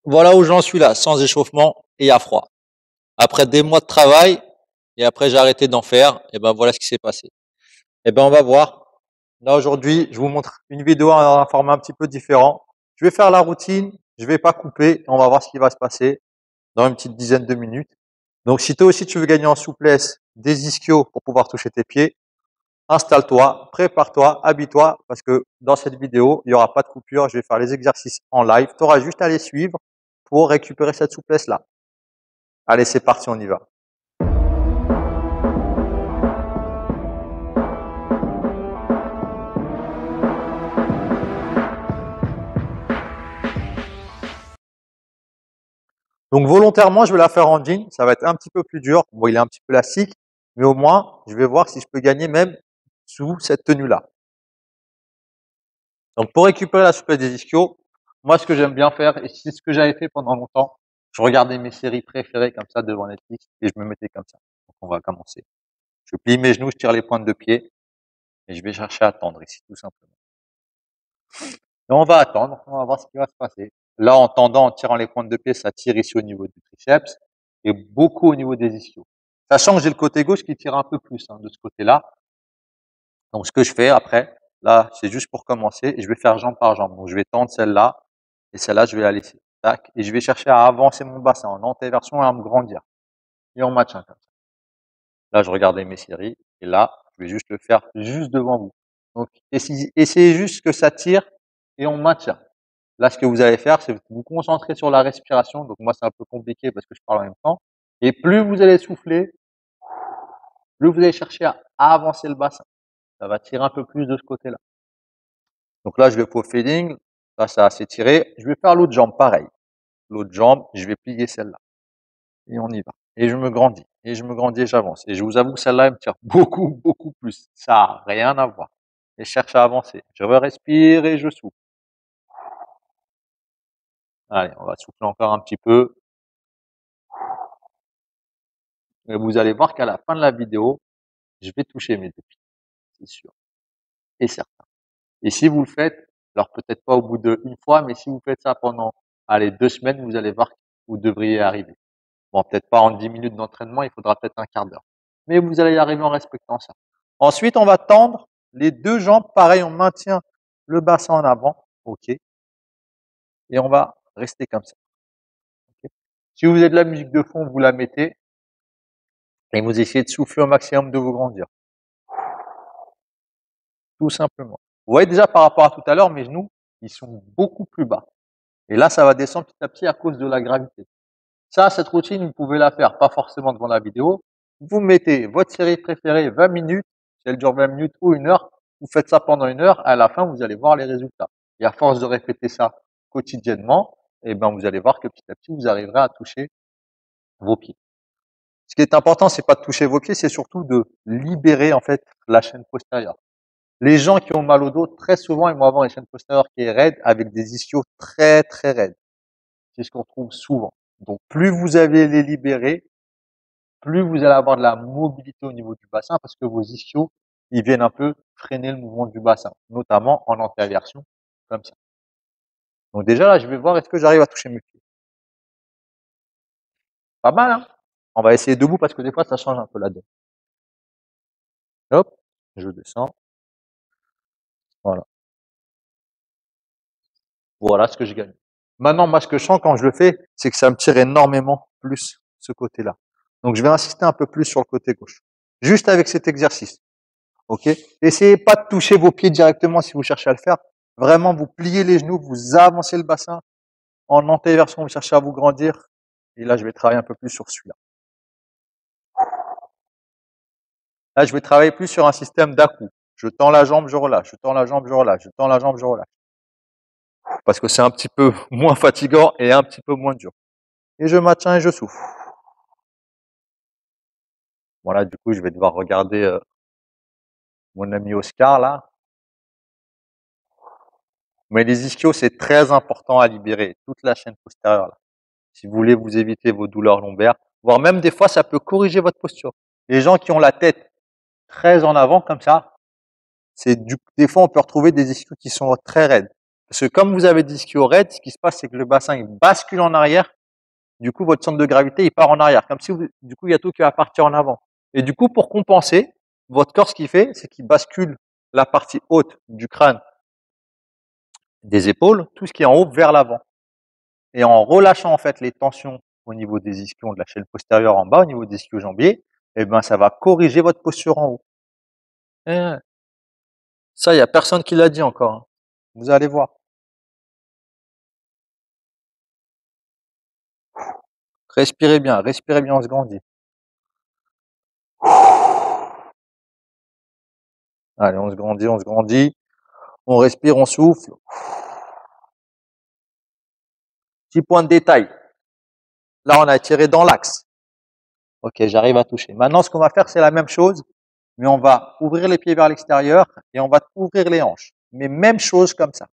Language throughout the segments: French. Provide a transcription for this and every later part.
Voilà où j'en suis là, sans échauffement et à froid. Après des mois de travail, et après j'ai arrêté d'en faire, et ben voilà ce qui s'est passé. Et ben on va voir. Là aujourd'hui, je vous montre une vidéo à un format un petit peu différent. Je vais faire la routine, je vais pas couper, on va voir ce qui va se passer dans une petite dizaine de minutes. Donc si toi aussi tu veux gagner en souplesse, des ischios pour pouvoir toucher tes pieds, installe-toi, prépare-toi, habille-toi, parce que dans cette vidéo, il n'y aura pas de coupure, je vais faire les exercices en live. Tu auras juste à les suivre pour récupérer cette souplesse-là. Allez, c'est parti, on y va. Donc volontairement, je vais la faire en jean, ça va être un petit peu plus dur. Bon, il est un petit peu élastique, mais au moins, je vais voir si je peux gagner même sous cette tenue-là. Donc pour récupérer la souplesse des ischios, moi ce que j'aime bien faire, et c'est ce que j'avais fait pendant longtemps, je regardais mes séries préférées comme ça devant Netflix et je me mettais comme ça. Donc on va commencer. Je plie mes genoux, je tire les pointes de pied et je vais chercher à tendre ici tout simplement. Et on va attendre, on va voir ce qui va se passer. Là, en tendant, en tirant les pointes de pied, ça tire ici au niveau du triceps et beaucoup au niveau des ischios. Sachant que j'ai le côté gauche qui tire un peu plus de ce côté-là. Donc, ce que je fais après, là, c'est juste pour commencer et je vais faire jambe par jambe. Donc, je vais tendre celle-là et celle-là, je vais la laisser. Tac. Et je vais chercher à avancer mon bassin en antéversion et à me grandir. Et on maintient comme ça. Là, je regardais mes séries et là, je vais juste le faire juste devant vous. Donc, essayez juste que ça tire et on maintient. Là, ce que vous allez faire, c'est vous concentrer sur la respiration. Donc, moi, c'est un peu compliqué parce que je parle en même temps. Et plus vous allez souffler, plus vous allez chercher à avancer le bassin. Ça va tirer un peu plus de ce côté-là. Donc là, je vais pour feeding. Là, ça a assez tiré. Je vais faire l'autre jambe, pareil. L'autre jambe, je vais plier celle-là. Et on y va. Et je me grandis. Et je me grandis et j'avance. Et je vous avoue que celle-là, elle me tire beaucoup, beaucoup plus. Ça n'a rien à voir. Et je cherche à avancer. Je respire et je souffle. Allez, on va souffler encore un petit peu. Et vous allez voir qu'à la fin de la vidéo, je vais toucher mes deux pieds. C'est sûr. Et certain. Et si vous le faites, alors peut-être pas au bout d'une fois, mais si vous faites ça pendant, allez, 2 semaines, vous allez voir que vous devriez y arriver. Bon, peut-être pas en 10 minutes d'entraînement, il faudra peut-être un quart d'heure. Mais vous allez y arriver en respectant ça. Ensuite, on va tendre les deux jambes. Pareil, on maintient le bassin en avant. OK. Et on va rester comme ça. Okay. Si vous avez de la musique de fond, vous la mettez. Et vous essayez de souffler au maximum, de vous grandir. Tout simplement. Vous voyez déjà par rapport à tout à l'heure, mes genoux, ils sont beaucoup plus bas. Et là, ça va descendre petit à petit à cause de la gravité. Ça, cette routine, vous pouvez la faire, pas forcément devant la vidéo. Vous mettez votre série préférée 20 minutes, si elle dure 20 minutes ou 1 heure, vous faites ça pendant 1 heure, à la fin, vous allez voir les résultats. Et à force de répéter ça quotidiennement, eh ben, vous allez voir que petit à petit, vous arriverez à toucher vos pieds. Ce qui est important, c'est pas de toucher vos pieds, c'est surtout de libérer, en fait, la chaîne postérieure. Les gens qui ont mal au dos, très souvent, ils vont avoir une chaîne postérieure qui est raide avec des ischios très, très raides. C'est ce qu'on trouve souvent. Donc, plus vous allez les libérer, plus vous allez avoir de la mobilité au niveau du bassin parce que vos ischios, ils viennent un peu freiner le mouvement du bassin, notamment en antéversion, comme ça. Donc déjà, là, je vais voir est-ce que j'arrive à toucher mes pieds. Pas mal, hein? On va essayer debout parce que des fois, ça change un peu la donne. Hop, je descends. Voilà. Voilà ce que je gagne. Maintenant, moi, ce que je sens quand je le fais, c'est que ça me tire énormément plus ce côté-là. Donc, je vais insister un peu plus sur le côté gauche. Juste avec cet exercice. OK? Essayez pas de toucher vos pieds directement si vous cherchez à le faire. Vraiment, vous pliez les genoux, vous avancez le bassin. En antéversion, vous cherchez à vous grandir. Et là, je vais travailler un peu plus sur celui-là. Là, je vais travailler plus sur un système d'à-coups. Je tends la jambe, je relâche. Je tends la jambe, je relâche. Je tends la jambe, je relâche. Parce que c'est un petit peu moins fatigant et un petit peu moins dur. Et je maintiens et je souffle. Voilà, du coup, je vais devoir regarder mon ami Oscar là. Mais les ischios, c'est très important à libérer. Toute la chaîne postérieure là. Si vous voulez vous éviter vos douleurs lombaires, voire même des fois, ça peut corriger votre posture. Les gens qui ont la tête très en avant comme ça, des fois, on peut retrouver des ischios qui sont très raides. Parce que comme vous avez des ischios raides, ce qui se passe, c'est que le bassin il bascule en arrière. Du coup, votre centre de gravité il part en arrière, comme si du coup il y a tout qui va partir en avant. Et du coup, pour compenser, votre corps ce qu'il fait, c'est qu'il bascule la partie haute du crâne, des épaules, tout ce qui est en haut vers l'avant. Et en relâchant en fait les tensions au niveau des ischions de la chaîne postérieure en bas, au niveau des ischio-jambiers, eh ben ça va corriger votre posture en haut. Eh, ça, il y a personne qui l'a dit encore, hein. Vous allez voir. Respirez bien, on se grandit. Allez, on se grandit, on se grandit. On respire, on souffle. Petit point de détail. Là, on a tiré dans l'axe. Ok, j'arrive à toucher. Maintenant, ce qu'on va faire, c'est la même chose, mais on va ouvrir les pieds vers l'extérieur et on va ouvrir les hanches. Mais même chose comme ça.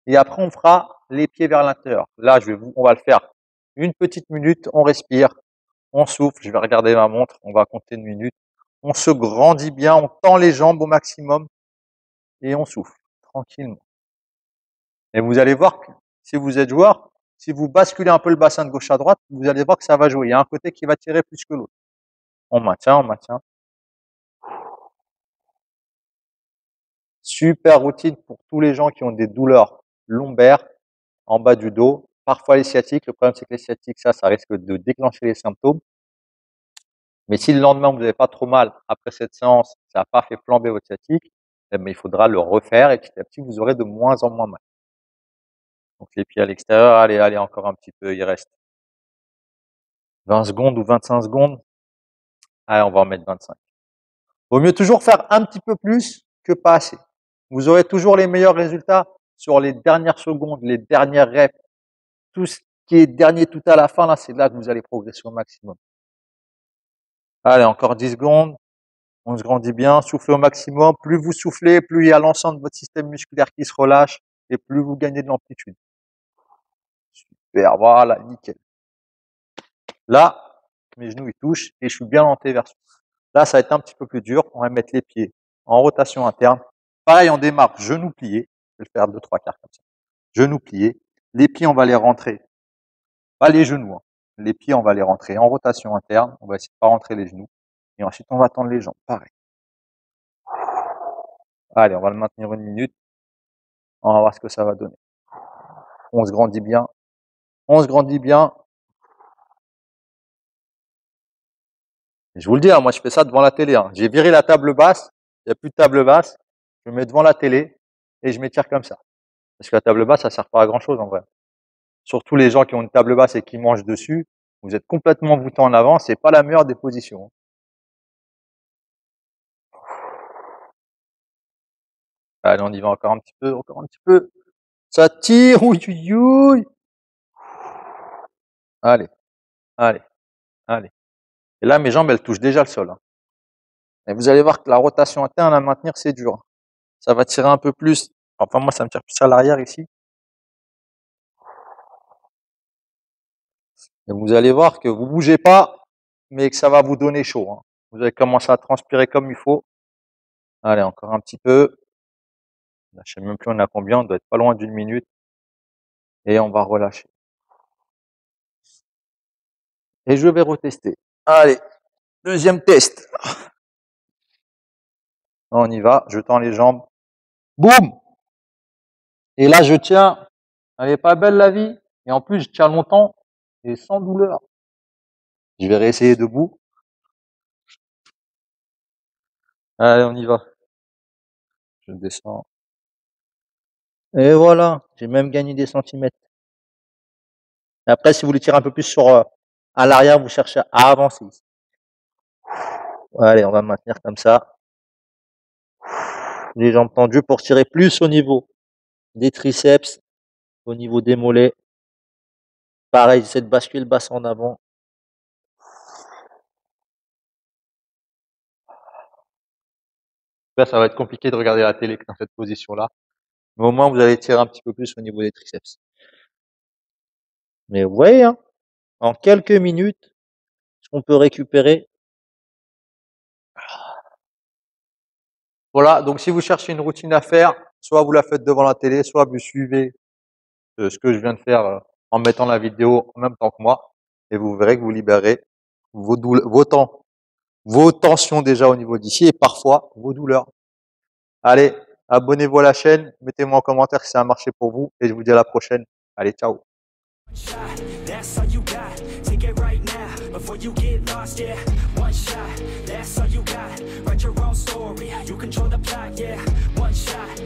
Et après, on fera les pieds vers l'intérieur. Là, on va le faire une petite minute. On respire, on souffle. Je vais regarder ma montre. On va compter une minute. On se grandit bien, on tend les jambes au maximum et on souffle tranquillement. Et vous allez voir que si vous êtes joueur, si vous basculez un peu le bassin de gauche à droite, vous allez voir que ça va jouer. Il y a un côté qui va tirer plus que l'autre. On maintient, on maintient. Super routine pour tous les gens qui ont des douleurs lombaires en bas du dos. Parfois les sciatiques. Le problème, c'est que les sciatiques, ça risque de déclencher les symptômes. Mais si le lendemain, vous n'avez pas trop mal après cette séance, ça n'a pas fait flamber votre sciatique, eh bien, il faudra le refaire et petit à petit, vous aurez de moins en moins mal. Donc les pieds à l'extérieur, allez, allez, encore un petit peu, il reste 20 secondes ou 25 secondes. Allez, on va en mettre 25. Vaut mieux toujours faire un petit peu plus que pas assez. Vous aurez toujours les meilleurs résultats sur les dernières secondes, les dernières reps. Tout ce qui est dernier tout à la fin, là, c'est là que vous allez progresser au maximum. Allez, encore 10 secondes. On se grandit bien, soufflez au maximum. Plus vous soufflez, plus il y a l'ensemble de votre système musculaire qui se relâche et plus vous gagnez de l'amplitude. Super, voilà, nickel. Là, mes genoux ils touchent et je suis bien en T-version. Là, ça va être un petit peu plus dur. On va mettre les pieds en rotation interne. Pareil, on démarre genoux pliés. Je vais le faire 2-3 quarts comme ça. Genoux pliés. Les pieds, on va les rentrer. Pas les genoux, hein. Les pieds, on va les rentrer en rotation interne. On va essayer de pas rentrer les genoux. Et ensuite, on va tendre les jambes. Pareil. Allez, on va le maintenir une minute. On va voir ce que ça va donner. On se grandit bien. On se grandit bien. Et je vous le dis, hein, moi, je fais ça devant la télé, hein. J'ai viré la table basse. Il n'y a plus de table basse. Je me mets devant la télé et je m'étire comme ça. Parce que la table basse, ça sert pas à grand chose en vrai. Surtout les gens qui ont une table basse et qui mangent dessus, vous êtes complètement voûté en avant, c'est pas la meilleure des positions, hein. Allez, on y va encore un petit peu, encore un petit peu. Ça tire, ouïe, ouïe, ouïe. Allez, allez, allez. Et là, mes jambes, elles touchent déjà le sol, hein. Et vous allez voir que la rotation interne à maintenir, c'est dur. Ça va tirer un peu plus. Enfin, moi, ça me tire plus à l'arrière ici. Et vous allez voir que vous bougez pas, mais que ça va vous donner chaud, hein. Vous allez commencer à transpirer comme il faut. Allez, encore un petit peu. Je sais même plus on a combien, on doit être pas loin d'une minute. Et on va relâcher. Et je vais retester. Allez, deuxième test. On y va, je tends les jambes. Boum! Et là, je tiens. Elle est pas belle la vie. Et en plus, je tiens longtemps et sans douleur. Je vais réessayer debout. Allez, on y va. Je descends. Et voilà, j'ai même gagné des centimètres. Et après, si vous voulez tirer un peu plus à l'arrière, vous cherchez à avancer. Allez, on va maintenir comme ça. Les jambes tendues pour tirer plus au niveau des triceps, au niveau des mollets. Pareil, j'essaie de basculer le bassin en avant. Là, ça va être compliqué de regarder la télé dans cette position-là. Mais au moins, vous allez tirer un petit peu plus au niveau des triceps. Mais vous voyez, hein, en quelques minutes, ce qu'on peut récupérer. Voilà, donc si vous cherchez une routine à faire, soit vous la faites devant la télé, soit vous suivez ce que je viens de faire en mettant la vidéo en même temps que moi, et vous verrez que vous libérez vos tensions déjà au niveau d'ici et parfois vos douleurs. Allez, abonnez-vous à la chaîne, mettez-moi en commentaire si ça a marché pour vous et je vous dis à la prochaine. Allez, ciao. That's all you got, take it right now, before you get lost, yeah, one shot, that's all you got, write your own story, you control the plot, yeah, one shot,